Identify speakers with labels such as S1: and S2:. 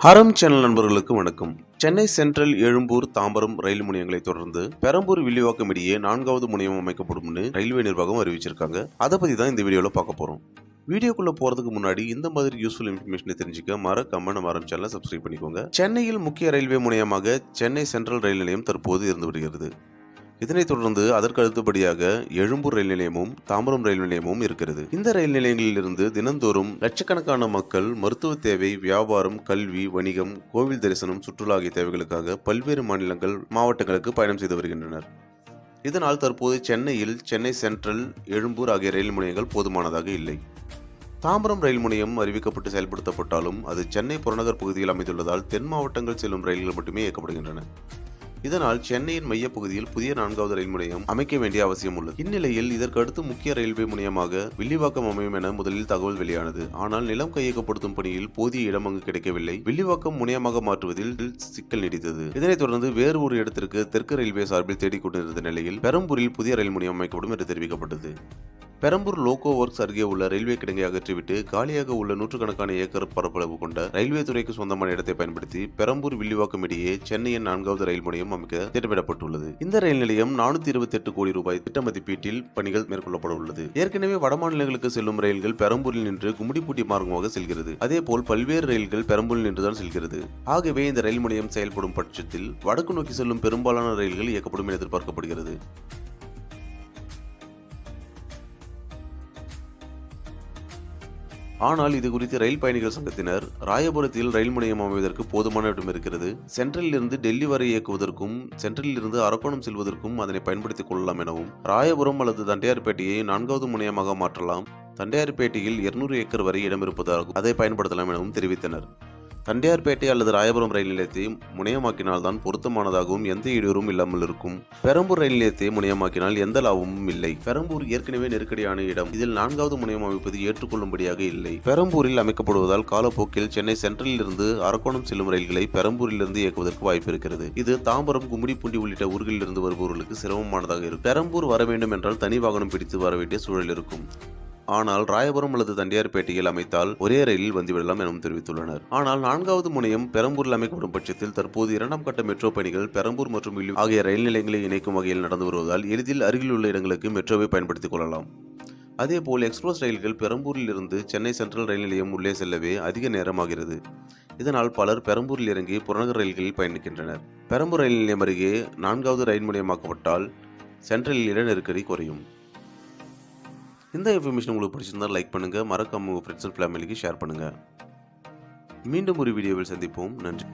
S1: Haram channel நண்பர்களுக்கு வணக்கம். Chennai central, Egmore, Tambaram ரயில் முனையங்களை தொடர்ந்து பெரம்பூர், வில்லிவாக்கம் இடையே 4வது முனையம் அமைக்கப்படும்னு ரயில்வே நிர்வாகம் அறிவிச்சிருக்காங்க. அதை பத்தி தான் இந்த வீடியோல பார்க்க போறோம். வீடியோக்குள்ள போறதுக்கு முன்னாடி இந்த மாதிரி யூஸ்ஃபுல் இன்ஃபர்மேஷனை தெரிஞ்சுக்க மறக்காம நம்ம ஹரம் சேனலை சப்ஸ்கிரைப் பண்ணிக்கோங்க. சென்னையில் முக்கிய ரயில்வே முனையமாக சென்னை சென்ட்ரல் ரயில் நிலையம் தற்போது இருந்து வருகிறது. இதனைத் தொடர்ந்து அதற்கு அடுத்தபடியாக எழும்பூர் ரயில் நிலையமும் தாம்பரம் ரயில் நிலையமும் இருக்கிறது. இந்த ரயில் நிலையங்களிலிருந்து தினந்தோறும் லட்சக்கணக்கான மக்கள் மருத்துவ தேவை, வியாபாரம், கல்வி, வணிகம், கோவில் தரிசனம், சுற்றுலா ஆகிய தேவைகளுக்காக பல்வேறு மாநிலங்கள், மாவட்டங்களுக்கு பயணம் செய்து வருகின்றனர். இதனால் தற்போது சென்னையில் சென்னை சென்ட்ரல், எழும்பூர் ஆகிய ரயில் முனையங்கள் போதுமானதாக இல்லை. தாம்பரம் ரயில் முனையம் அறிவிக்கப்பட்டு செயல்படுத்தப்பட்டாலும் அது சென்னை புறநகர் பகுதியில் அமைந்துள்ளதால் தென் மாவட்டங்கள் செல்லும் ரயில்கள் மட்டுமே இயக்கப்படுகின்றன. இதனால் சென்னையின் மையப்பகுதியில் புதிய 4வது ரயில் முனையம் அமைக்க வேண்டிய அவசியம் உள்ளது. இந்நிலையில் இதற்கு அடுத்து முக்கிய ரயில்வே முனையமாக வில்லிவாக்கம் அமையும் என முதலில் தகவல் வெளியானது. ஆனால் நிலம் கையகப்படுத்தும் பணியில் போதிய இடம் அங்கு கிடைக்கவில்லை. வில்லிவாக்கம் முனையமாக மாற்றுவதில் சிக்கல் நீடித்தது. இதனைத் தொடர்ந்து வேறு ஒரு இடத்திற்கு தெற்கு ரயில்வே சார்பில் தேடிக் கொண்டிருந்த நிலையில் பெரம்பூரில் புதிய ரயில் முனையம் அமைக்கப்படும் என்று தெரிவிக்கப்பட்டது. பெரம்பூர் லோகோ ஒர்க்ஸ் அருகே உள்ள ரயில்வே கிடங்கை அகற்றிவிட்டு காலியாக உள்ள நூற்றுக்கணக்கான ஏக்கர் பரப்பளவு கொண்ட ரயில்வே துறைக்கு சொந்தமான இடத்தை பயன்படுத்தி பெரம்பூர், வில்லிவாக்கம் இடையே சென்னையின் 4வது ரயில் முனையம் அமைக்க திட்டமிடப்பட்டுள்ளது. இந்த ரயில் நிலையம் 428 கோடி ரூபாய் திட்ட மதிப்பீட்டில் பணிகள் மேற்கொள்ளப்பட உள்ளது. ஏற்கனவே வடமாநிலங்களுக்கு செல்லும் ரயில்கள் பெரம்பூரில் நின்று கும்மிடிப்பூண்டி மார்க்கமாக செல்கிறது. அதேபோல் பல்வேறு ரயில்கள் பெரம்பூரில் நின்றுதான் செல்கிறது. ஆகவே இந்த ரயில் முனையம் செயல்படும் பட்சத்தில் வடக்கு நோக்கி செல்லும் பெரும்பாலான ரயில்கள் இயக்கப்படும் என எதிர்பார்க்கப்படுகிறது. ஆனால் இது குறித்து ரயில் பயணிகள் சங்கத்தினர் ராயபுரத்தில் ரயில் முனையம் அமைவதற்கு போதுமான இடம் இருக்கிறது, சென்ட்ரலில் இருந்து டெல்லி வரை இயக்குவதற்கும் சென்ட்ரலில் இருந்து அரக்கோணம் செல்வதற்கும் அதனை பயன்படுத்திக் கொள்ளலாம் எனவும், ராயபுரம் அல்லது தண்டையார்பேட்டையை 4வது முனையமாக மாற்றலாம், தண்டையார்பேட்டையில் 200 ஏக்கர் வரை இடம் இருப்பதாகவும் அதை பயன்படுத்தலாம் எனவும் தெரிவித்தனர். தண்டையார்பேட்டை அல்லது ராயபுரம் ரயில் நிலையத்தை முனையமாக்கினால்தான் பொருத்தமானதாகவும் எந்த இடையூறும் இல்லாமல் இருக்கும். பெரம்பூர் ரயில் நிலையத்தை முனையமாக்கினால் எந்த லாபமும் இல்லை. பெரம்பூர் ஏற்கனவே நெருக்கடியான இடம். இதில் 4வது முனையம் அமைப்பது ஏற்றுக்கொள்ளும்படியாக இல்லை. பெரம்பூரில் அமைக்கப்படுவதால் காலப்போக்கில் சென்னை சென்ட்ரலில் இருந்து அரக்கோணம் செல்லும் ரயில்களை பெரம்பூரில் இருந்து இயக்குவதற்கு வாய்ப்பு இருக்கிறது. இது தாம்பரம், கும்மிடிப்பூண்டி உள்ளிட்ட ஊர்களில் இருந்து வருபவர்களுக்கு சிரமமானதாக இருக்கும். பெரம்பூர் வர வேண்டும் என்றால் தனி வாகனம் பிடித்து வர வேண்டிய சூழல் இருக்கும். ஆனால் ராயபுரம் அல்லது தண்டையார்பேட்டையில் அமைத்தால் ஒரே ரயிலில் வந்துவிடலாம் எனவும் தெரிவித்துள்ளனர். ஆனால் 4வது முனையம் பெரம்பூரில் அமைக்கப்படும் பட்சத்தில் தற்போது 2ஆம் கட்ட மெட்ரோ பணிகள் பெரம்பூர் மற்றும் வில்லிவாக்கம் ஆகிய ரயில் நிலையங்களை இணைக்கும் வகையில் நடந்து வருவதால் எளிதில் அருகில் உள்ள இடங்களுக்கு மெட்ரோவை பயன்படுத்திக் கொள்ளலாம். அதேபோல் எக்ஸ்பிரஸ் ரயில்கள் பெரம்பூரில் இருந்து சென்னை சென்ட்ரல் ரயில் நிலையம் உள்ளே செல்லவே அதிக நேரமாகிறது. இதனால் பலர் பெரம்பூரில் இறங்கி புறநகர் ரயில்களில் பயணிக்கின்றனர். பெரம்பூர் ரயில் நிலையம் அருகே 4வது ரயில் முனையமாக்கப்பட்டால் சென்ட்ரலில் இட நெருக்கடி குறையும். இந்த இன்ஃபர்மேஷன் உங்களுக்கு பிடிச்சிருந்தால் லைக் பண்ணுங்க, மறக்காம உங்க ஃப்ரெண்ட்ஸ் அண்ட் ஃபேமிலிக்கு ஷேர் பண்ணுங்க. மீண்டும் ஒரு வீடியோவில் சந்திப்போம். நன்றி.